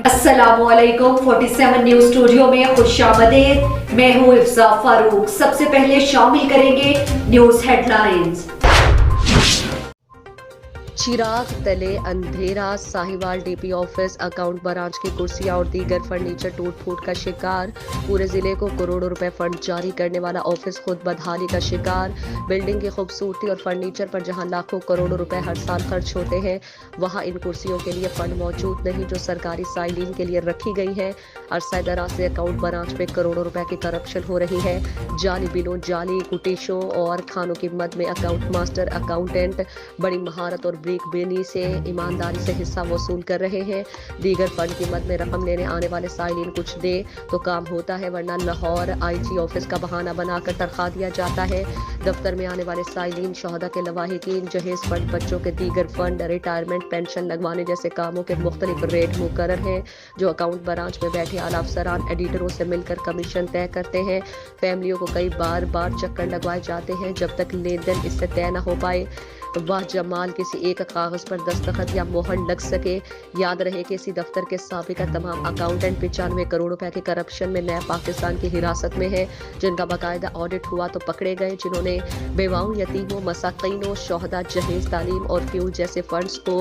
अस्सलाम वालेकुम 47 news studio में खुशामदीद। मैं हूँ इफ्जा फारूक। सबसे पहले शामिल करेंगे न्यूज हेडलाइंस। चिराग तले अंधेरा, Sahiwal DP office account branch की कुर्सियां और दीगर फर्नीचर टूट फूट का शिकार। पूरे जिले को करोड़ों रुपए फंड जारी करने वाला ऑफिस खुद बदहाली का शिकार। बिल्डिंग की खूबसूरती और फर्नीचर पर जहां लाखों करोड़ों रुपए हर साल खर्च होते हैं, वहां इन कुर्सियों के लिए फंड मौजूद नहीं जो सरकारी साइलिन के लिए रखी गई है। अरसा दराज से अकाउंट ब्रांच में करोड़ों रुपए की करप्शन हो रही है। जाली बिलों, जाली कुटिशों और खानों की मद में अकाउंट मास्टर अकाउंटेंट बड़ी महारत और ब्रेक बेनी से ईमानदारी से हिस्सा वसूल कर रहे हैं। दीगर फंड की मद में रकम लेने आने वाले साइलिन कुछ दे तो काम होता है, वरना लाहौर आईजी ऑफिस का बहाना बनाकर तनख्वाह दिया जाता है। दफ्तर में आने वाले साइलिन, शहदा के लवाहिकीन, जहेज फंड, बच्चों के दीगर फंड, रिटायरमेंट, पेंशन लगवाने जैसे कामों के मुख्तलिफ रेट मुकर्रर हैं जो अकाउंट ब्रांच में बैठे आला अफसरान एडिटरों से मिलकर कमीशन तय करते हैं। फैमिलियों को कई बार चक्कर लगवाए जाते हैं जब तक लेन देन इससे तय न हो पाए। वाह जमाल किसी एक कागज पर दस्तखत या मोहर लग सके। याद रहे कि इसी दफ्तर के साबिका तमाम अकाउंटेंट 95 करोड़ रुपए के करप्शन में नए पाकिस्तान की हिरासत में है, जिनका बाकायदा ऑडिट हुआ तो पकड़े गए, जिन्होंने बेवाओं, यतीमों, मसाकीनों, शोहदा, जहेज, तालीम और फ्यूल जैसे फंड्स को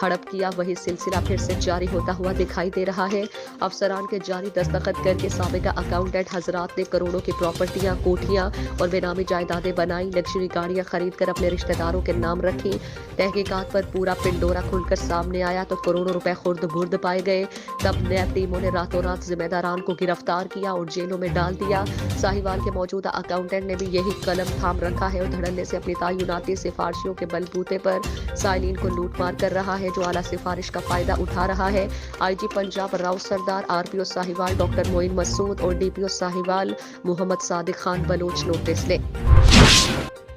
हड़प किया। वही सिलसिला फिर से जारी होता हुआ दिखाई दे रहा है। अफसरान के जारी दस्तखत करके साबिका अकाउंटेंट हजरात ने करोड़ों की प्रॉपर्टियां, कोठियां और बेनामी जायदादें बनाई, लग्जरी गाड़ियां खरीद कर अपने रिश्तेदारों के नाम रखी। तहकीकात पर पूरा पिंडोरा खुलकर सामने आया तो करोड़ों रुपए खुर्द बुर्द पाए गए। तब नैब टीमों ने रातों रात जिम्मेदारान को गिरफ्तार किया और जेलों में डाल दिया। साहिवाल के मौजूदा अकाउंटेंट ने भी यही कलम थाम रखा है और धड़ल्ले से अपनी तायुनाती सिफारिशों के बलबूते पर साइलिन को लूट मार कर रहा है, जो आला सिफारिश का फायदा उठा रहा है। IG Punjab Rao Sardar, RPO Sahiwal doctor Moin Masood और डीपीओ साहिवाल मोहम्मद सादिक खान बलोच नोटिस ले।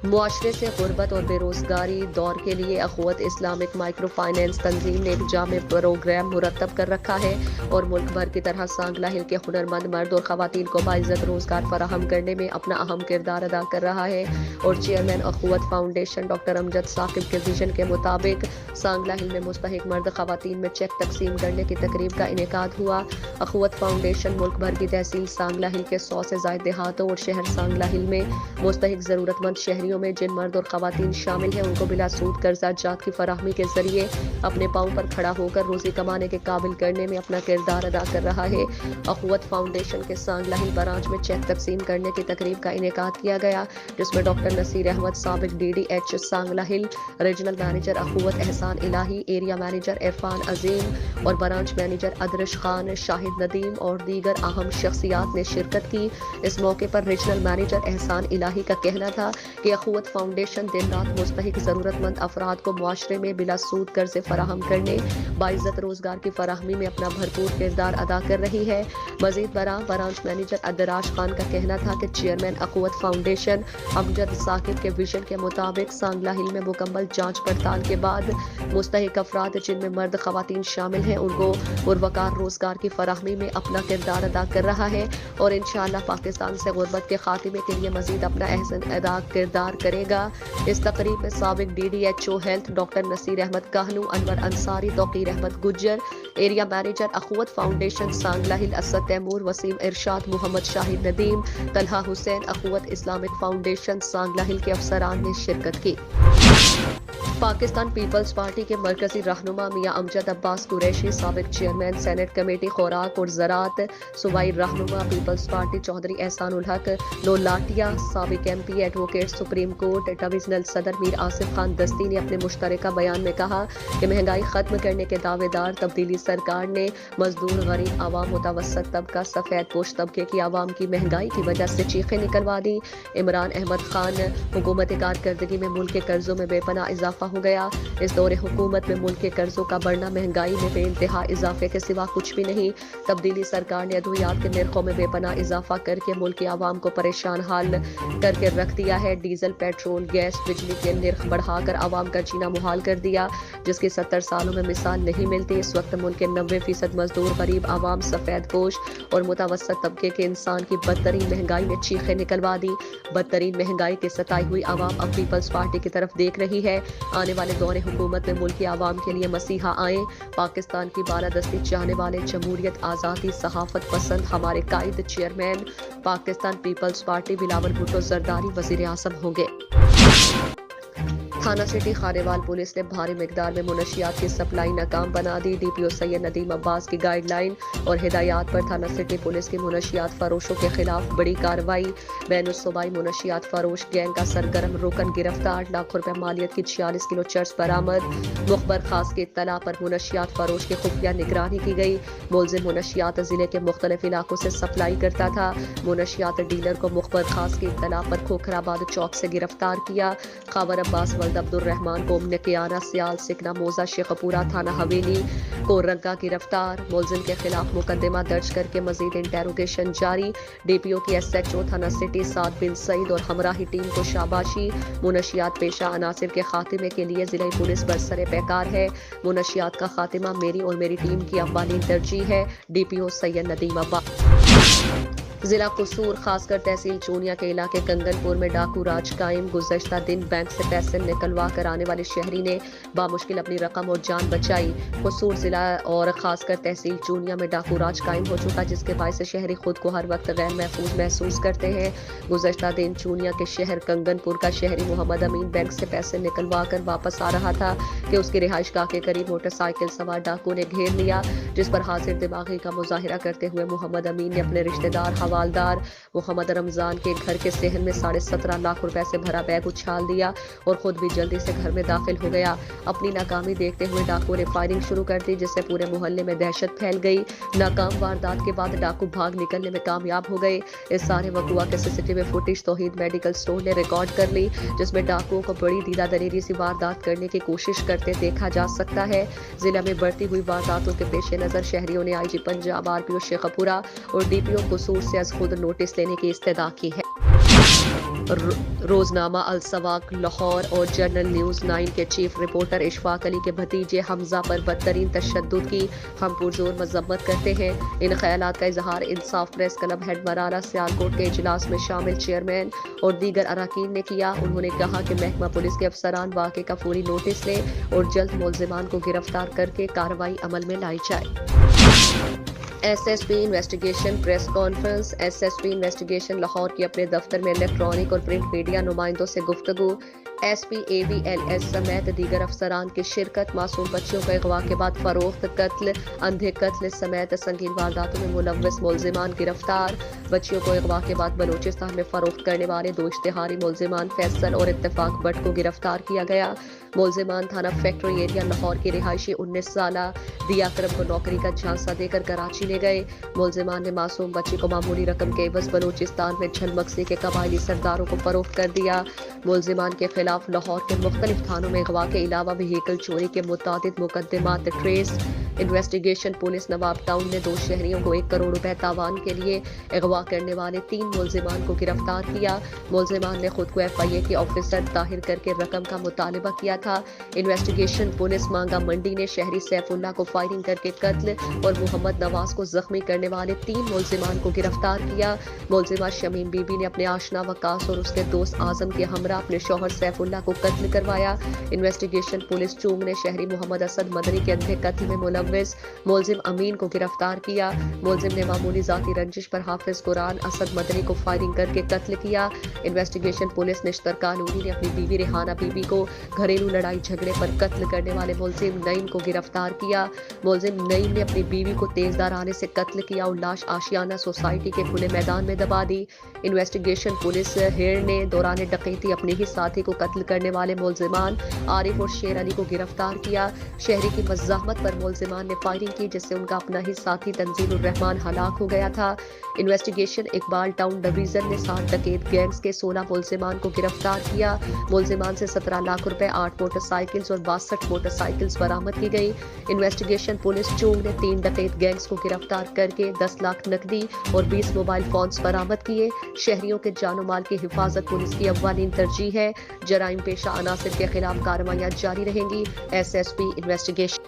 मुआशरे से गुर्बत और बेरोजगारी दौर के लिए अखवत इस्लामिक माइक्रो फाइनेंस तंजीम ने एक जामे प्रोग्राम मुरतब कर रखा है और मुल्क भर की तरह सांगला हिल के हुनरमंद मर्द और खवातीन को बाइज्जत रोजगार फराहम करने में अपना अहम किरदार अदा कर रहा है। और chairman Akhuwat foundation doctor Amjad Saqib के विजन के मुताबिक सांगला हिल में मुस्तहिक मर्द खवातीन में चेक तकसीम करने की तकरीब का इनेकाद हुआ। अखवत फाउंडेशन मुल्क भर की तहसील सांगला हिल के 100 से ज्यादा देहातों और शहर सांगला हिल में मुस्तहिक जरूरतमंद शहरियों में जिन मर्द और खवातीन शामिल हैं, उनको बिला सूद कर्जा जात की फराहमी के जरिए अपने पांव पर खड़ा होकर रोजी कमाने के काबिल करने में अपना किरदार अदा कर रहा है। अखवत फाउंडेशन के सांगला हिल ब्रांच में चेक तकसीम करने की तकरीब का इनेकाद किया गया, जिसमें डॉक्टर नसीर अहमद साबिक DDH सांगला हिल, रीजनल मैनेजर अखवत एहसान इलाही, एरिया मैनेजर इरफान अजीम और ब्रांच मैनेजर अदरश खान, शाहिद नदीम और दीगर अहम शख्सियात ने शिरकत की। इस मौके पर रीजनल मैनेजर एहसान इलाही का कहना था कि अखवत फाउंडेशन दिन रात मुस्तहिक जरूरतमंद अफराद को मुआशरे में बिला सूद कर्जे फराहम करने, बाइज्जत रोजगार की फराहमी में अपना भरपूर किरदार अदा कर रही है। मजीद बरां ब्रांच मैनेजर अदराश खान का कहना था कि चेयरमैन अखवत फाउंडेशन अमजद साकिब के विजन के मुताबिक सांगला हिल में मुकम्मल जांच पड़ताल के बाद मुस्तहिक अफराद जिनमें मर्द खवातीन शामिल हैं, उनको पुरवकार रोजगार की फराहमी में अपना किरदार अदा कर रहा है और इंशाअल्लाह पाकिस्तान से गुर्बत के खात्मे के लिए मजीद अपना अहसन अदा किरदार करेगा। इस तकरीब में साबिक DDHO health doctor Naseer Ahmed Kahnu, Anwar Ansari, Tauqeer Ahmed Gujjar, area manager Akhuwat foundation Sangla Hill Asad Taimur, Waseem Irshad, Mohammad Shahid Nadeem, Talha Hussain, Akhuwat Islamic foundation Sangla Hill के अफसरान ने शिरकत की। पाकिस्तान पीपल्स पार्टी के मरकजी रहनुमा मियां अमजद अब्बास कुरैशी, साबिक चेयरमैन सेनेट कमेटी खुराक और ज़राअत, सूबाई रहनुमा पीपल्स पार्टी चौधरी एहसानुल हक लोलाटिया, साबिक MP advocate supreme court divisional सदर मीर आसिफ खान दस्ती ने अपने मुश्तरका बयान में कहा कि महंगाई खत्म करने के दावेदार तब्दीली सरकार ने मजदूर, गरीब आवाम, मुतवस्सत तबका, सफेद पोश तबके की आवाम की महंगाई की वजह से चीखें निकलवा दी। इमरान अहमद खान हुकूमत कारकर्दगी में मुल्क के कर्जों में बेपनाह इजाफा हो गया। इस दौरे हुकूमत में मुल्क के कर्जों का बढ़ना महंगाई में बेइंतहा इजाफे के सिवा कुछ भी नहीं। तब्दीली सरकार ने अद्वियात के निर्खों में बेपनाह इजाफा करके मुल्क की आवाम को परेशान हाल करके रख दिया है। डीजल, पेट्रोल, गैस, बिजली के निर्ख बढ़ाकर आवाम का जीना मुहाल कर दिया, जिसकी 70 सालों में मिसाल नहीं मिलती। इस वक्त मुल्क के 90% मजदूर, गरीब आवाम, सफेद पोश और मुतवस्सत तबके के इंसान की बदतरीन महंगाई ने चीखें निकलवा दी। बदतरीन महंगाई की सताई हुई आवाम अब पीपल्स पार्टी की तरफ देख रही है। آنے والے دور حکومت میں ملک کی عوام کے لیے مسیحا آئیں، پاکستان کی بالادستی چاہنے والے، جمہوریت، آزادی، صحافت پسند ہمارے قائد چیئرمین پاکستان پیپلز پارٹی بلاول بھٹو زرداری وزیر اعظم ہوں گے۔ تھانہ سٹی خانیوال پولیس نے بھاری مقدار میں منشیات کی سپلائی ناکام بنا دی۔ ڈی پی او سید ندیم عباس کی گائیڈ لائن اور ہدایات پر تھانہ سٹی پولیس کی منشیات فروشوں کے خلاف بڑی کارروائی۔ بین الصوبائی منشیات فروش گینگ کا سرگرم رکن گرفتار، لاکھوں روپے مالیت کی 46 کلو چرس برآمد۔ مخبر خاص کی اطلاع پر منشیات فروش کی خفیہ نگرانی کی گئی۔ ملزم منشیات ضلع کے مختلف علاقوں سے سپلائی کرتا تھا۔ منشیات ڈیلر کو مخبر خاص کی اطلاع پر کھوکھرآباد چوک سے گرفتار کیا۔ خاور عباس ولد عبد الرحمان کو نکیانہ سیال سکنا موزہ شیخ پورہ تھانہ حویلی کو رنگا گرفتار۔ ملزم کے خلاف مقدمہ درج کر کے مزید انٹیروگیشن جاری۔ ڈی پی او کی ایس ایچ او تھانہ سٹی سعد بن سعید اور ہمراہی ٹیم کو شاباشی۔ منشیات پیشہ عناصر کے خاتمے کے لیے ضلع پولیس برسر پیکار ہے۔ منشیات کا خاتمہ میری اور میری ٹیم کی اولین ترجیح ہے۔ ڈی پی او سید ندیم عباس۔ ضلع قصور خاص کر تحصیل چونیا کے علاقے کنگن پور میں ڈاکو راج قائم۔ گزشتہ دن بینک سے پیسے نکلوا کر آنے والے شہری نے بامشکل اپنی رقم اور جان بچائی۔ قصور ضلع اور خاص کر تحصیل چونیا میں ڈاکو راج قائم ہو چکا، جس کے باعث شہری خود کو ہر وقت غیر محفوظ محسوس کرتے ہیں۔ گزشتہ دن چونیا کے شہر کنگن پور کا شہری محمد امین بینک سے پیسے نکلوا کر واپس آ رہا تھا کہ اس کی رہائش گاہ کے قریب موٹر سائیکل سوار ڈاکو نے گھیر لیا، جس پر حاضر دماغی کا مظاہرہ کرتے ہوئے محمد امین نے اپنے رشتہ دار حوالدار محمد رمضان کے گھر کے صحن میں 17.5 لاکھ روپے سے بھرا بیگ اچھال دیا اور خود بھی جلدی سے گھر میں داخل ہو گیا۔ اپنی ناکامی دیکھتے ہوئے ڈاکو نے فائرنگ شروع کر دی، جس سے پورے محلے میں دہشت پھیل گئی۔ ناکام واردات کے بعد ڈاکو بھاگ نکلنے میں کامیاب ہو گئے۔ اس سارے وقوع کے سی ٹی وی فوٹیج توحید میڈیکل سٹور نے ریکارڈ کر لی، جس میں ڈاکوؤں کو بڑی دیدہ دلیری سے واردات کرنے کی کوشش کرتے دیکھا جا سکتا ہے۔ ضلع میں بڑھتی ہوئی وارداتوں کے پیش نظر شہریوں نے آئی جی پنجاب، آر پی او شیخ پورہ اور ڈی پی او قصور سے از خود نوٹس لینے کی استدعا کی ہے۔ روزنامہ السواق لاہور اور جرنل نیوز 9 کے چیف رپورٹر اشفاق علی کے بھتیجے حمزہ پر بدترین تشدد کی ہم پرزور مذمت کرتے ہیں۔ ان خیالات کا اظہار انصاف پریس کلب ہیڈ مرارہ سیالکوٹ کے اجلاس میں شامل چیئرمین اور دیگر اراکین نے کیا۔ انہوں نے کہا کہ محکمہ پولیس کے افسران واقعے کا فوری نوٹس لیں اور جلد ملزمان کو گرفتار کر کے کارروائی عمل میں لائی جائے۔ S S P investigation press conference. S S P investigation Lahore کی اپنے دفتر میں الیکٹرانک اور پرنٹ میڈیا نمائندوں سے گفتگو۔ ایس پی اے وی ایل ایس سمیت دیگر افسران کی شرکت۔ معصوم بچیوں کو اغوا کے بعد فروخت، قتل، اندھے قتل سمیت سنگین وارداتوں میں ملوث ملزمان گرفتار۔ بچیوں کو اغوا کے بعد بلوچستان میں فروخت کرنے والے 2 اشتہاری ملزمان فیصل اور اتفاق بٹ کو گرفتار کیا گیا۔ ملزمان تھانہ فیکٹری ایریا لاہور کی رہائشی 19 سالہ دیا کرم کو نوکری کا جھانسا دے کر کراچی لے گئے۔ ملزمان نے معصوم بچی کو معمولی رقم کے عوض بلوچستان میں جھلمکسی کے قبائلی سرداروں کو فروخت کر دیا۔ ملزمان کے خلاف لاہور کے مختلف تھانوں میں اغوا کے علاوہ وہیکل چوری کے متعدد مقدمات ٹریس۔ انویسٹیگیشن پولیس نواب ٹاؤن نے 2 شہریوں کو 1 کروڑ روپے تاوان کے لیے اغوا کرنے والے 3 ملزمان کو گرفتار کیا۔ ملزمان نے خود کو ایف آئی اے کے آفیسر ظاہر کر کے رقم کا مطالبہ کیا تھا۔ انویسٹیگیشن پولیس مانگا منڈی نے شہری سیف اللہ کو فائرنگ کر کے قتل اور محمد نواز کو زخمی کرنے والے 3 ملزمان کو گرفتار کیا۔ ملزمہ شمیم بی بی نے اپنے آشنا وقاص اور اس کے دوست اعظم کے ہمراہ اپنے شوہر سیف اللہ کو قتل کروایا۔ انویسٹیگیشن پولیس چونگ نے شہری محمد اسد مدنی کے اندھے قتل میں ملوث ملزم امین کو گرفتار کیا۔ ملزم نے معمولی ذاتی رنجش پر حافظ قرآن اسد مدنی کو فائرنگ کر کے قتل کیا۔ انویسٹیگیشن پولیس نشتر کالونی نے اپنی بیوی ریحانہ بی بی کو گھریلو لڑائی جھگڑے پر قتل کرنے والے ملزم نعیم کو گرفتار کیا۔ ملزم نعیم نے اپنی بیوی کو تیز دھار آنے سے قتل کیا اور لاش آشیانہ سوسائٹی کے کھلے میدان میں دبا دی۔ انویسٹیگیشن پولیس ہیئر نے دوران ڈکیتی اپنے ہی ساتھی کو قتل کرنے والے ملزمان عارف اور شیر علی کو گرفتار کیا۔ شہری کی مزاحمت پر ملزمان نے فائرنگ کی، جس سے ان کا اپنا ہی ساتھی تنزیل الرحمان ہلاک ہو گیا تھا۔ انویسٹیگیشن اقبال ٹاؤن ڈویژن نے 7 ڈکیت گینگز کے 16 ملزمان کو گرفتار کیا۔ ملزمان سے 17 لاکھ روپے، 8 موٹر سائیکلز اور 62 موٹر سائیکلز برآمد کی گئی۔ انویسٹیگیشن پولیس چونگ نے 3 ڈکیت گینگز کو گرفتار کر کے 10 لاکھ نقدی اور 20 موبائل فونز برآمد کیے۔ شہریوں کے جان و مال کی حفاظت پولیس کی اولین ترجیح ہے۔ جرائم پیشہ عناصر کے خلاف کارروائیاں جاری رہیں گی۔ S S P investigation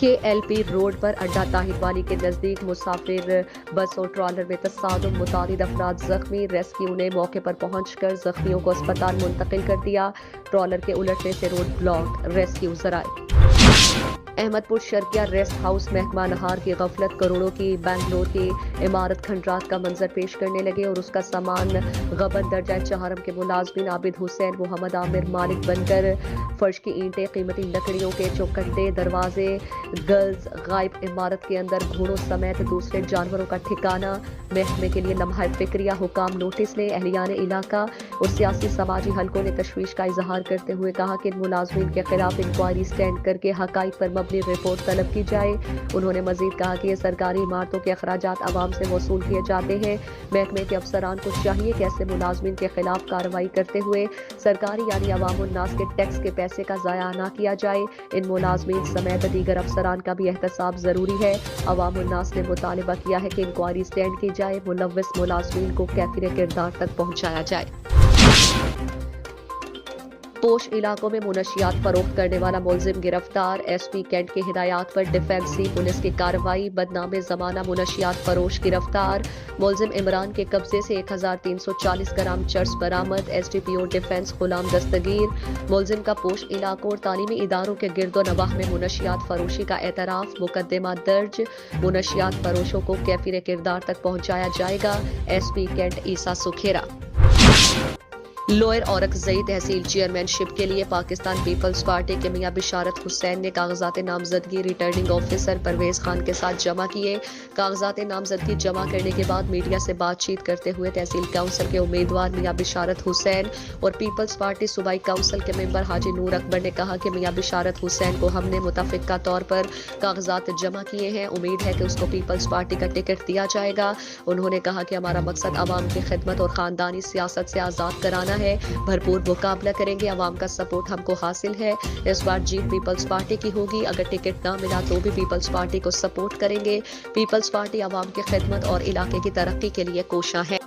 KLP road पर अड्डा ताहिरवाली के नजदीक मुसाफिर बस और ट्रॉलर में तसादुम, मुतालिद अफराद जख्मी। रेस्क्यू ने मौके पर पहुंचकर जख्मियों को अस्पताल मुंतकिल कर दिया। ट्रॉलर के उलटने से रोड ब्लॉक, रेस्क्यू जराए। अहमदपुर शर्किया रेस्ट हाउस महकमा नहार की गफलत, करोड़ों की बेंगलोर की इमारत खंडरात का मंजर पेश करने लगे और उसका सामान गबन। दर्जा चहारम के मुलाजमिन आबिद हुसैन, मोहम्मद आमिर मालिक बनकर फर्श की ईंटें, कीमती लकड़ियों के चौखटे, दरवाजे, गर्ल्स गायब। इमारत के अंदर घोड़ों समेत दूसरे जानवरों का ठिकाना। महकमे के लिए लम्हा फिक्रिया, हुकाम नोटिस ले। अहलियान इलाका और सियासी समाजी हलकों ने तशवीश का इजहार करते हुए कहा कि इन मुलाजमिन के खिलाफ इंक्वायरी स्टैंड करके हकाइक पर मबनी रिपोर्ट तलब की जाए। उन्होंने मजीद कहा कि ये सरकारी इमारतों के अखराजात आवाम से वसूल किए जाते हैं। महकमे के अफसरान को चाहिए कि ऐसे मुलाजमिन के खिलाफ कार्रवाई करते हुए सरकारी यानी अवाम उन्नास के टैक्स के पैसे का ज़ाया ना किया जाए। इन मुलाजमिन समेत दीगर अफसरान का भी एहतसाब जरूरी है। अवाम उन्नास ने मुतालबा किया है कि इंक्वायरी स्टैंड की जाए, मुलव्वस मुलाजमिन को कैफिर किरदार तक पहुँचाया जाए। पोश इलाकों में मुनशियात फरोख्त करने वाला मुलजिम गिरफ्तार। SP कैंट की हिदायत पर डिफेंसी पुलिस की कार्रवाई। बदनाम जमाना मुनशियात फरोश गिरफ्तार। मुलजिम इमरान के कब्जे से 1340 ग्राम चर्स बरामद। SDPO डिफेंस गुलाम दस्तगीर। मुलजिम का पोश इलाकों और तालीमी इदारों के गिरदो नवाह में मुनशियात फरोशी का एतराफ। मुकदमा दर्ज। मुनशियात फरोशों को कैफिर किरदार तक पहुँचाया जाएगा। SP कैंट ईसा सुखेरा। लोअर औरकजई तहसील चेयरमैनशिप के लिए पाकिस्तान पीपल्स पार्टी के मियां बिशारत हुसैन ने कागजात नामजदगी रिटर्निंग ऑफिसर परवेज खान के साथ जमा किए। कागजात नामजदगी जमा करने के बाद मीडिया से बातचीत करते हुए तहसील काउंसिल के उम्मीदवार मियां बिशारत हुसैन और पीपल्स पार्टी सूबाई काउंसिल के मेंबर हाजी नूर अकबर ने कहा कि मियां बिशारत हुसैन को हमने मुतफिका तौर पर कागजात जमा किए हैं। उम्मीद है कि उसको पीपल्स पार्टी का टिकट दिया जाएगा। उन्होंने कहा कि हमारा मकसद आवाम की खिदमत और खानदानी सियासत से आज़ाद कराना है। भरपूर मुकाबला करेंगे, आवाम का सपोर्ट हमको हासिल है। इस बार जीत पीपल्स पार्टी की होगी। अगर टिकट ना मिला तो भी पीपल्स पार्टी को सपोर्ट करेंगे। पीपल्स पार्टी आवाम की खिदमत और इलाके की तरक्की के लिए कोशा है।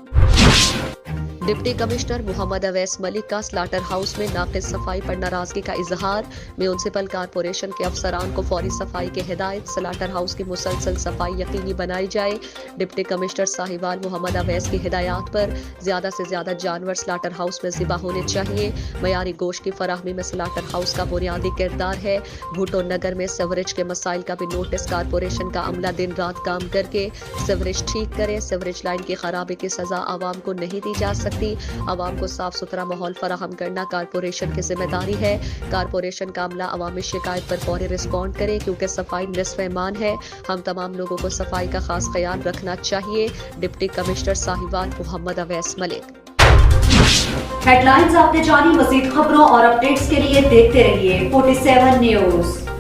डिप्टी कमिश्नर मोहम्मद अवैस मलिक का स्लाटर हाउस में नाक़िस सफाई पर नाराजगी का इजहार। म्यूनसिपल कारपोरेशन के अफसरान को फौरी सफाई की हिदायत। स्लाटर हाउस की मुसलसल सफाई यकीनी बनाई जाए। डिप्टी कमिश्नर साहिवाल मोहम्मद अवैस की हिदायत पर ज्यादा से ज्यादा जानवर स्लाटर हाउस में ज़िबा होने चाहिए। मयारी गोश्त की फराहमी में स्लाटर हाउस का बुनियादी किरदार है। भुट्टो नगर में सीवरेज के मसाइल का भी नोटिस। कारपोरेशन का अमला दिन रात काम करके सीवरेज ठीक करे। सीवरेज लाइन की खराबी की सजा आवाम को नहीं दी जा सकती। आवाम को साफ सुथरा माहौल फराहम करना कारपोरेशन की जिम्मेदारी है। कारपोरेशन का अमला अवामी शिकायत पर फौरी रिस्पॉन्ड करे क्योंकि सफाई निस्फ ईमान है। हम तमाम लोगों को सफाई का खास ख्याल रखना चाहिए। Deputy commissioner Sahiwal Muhammad Awais Malik. Headlines आपने जानी। मजीद खबरों और अपडेट्स के लिए देखते रहिए 47 न्यूज।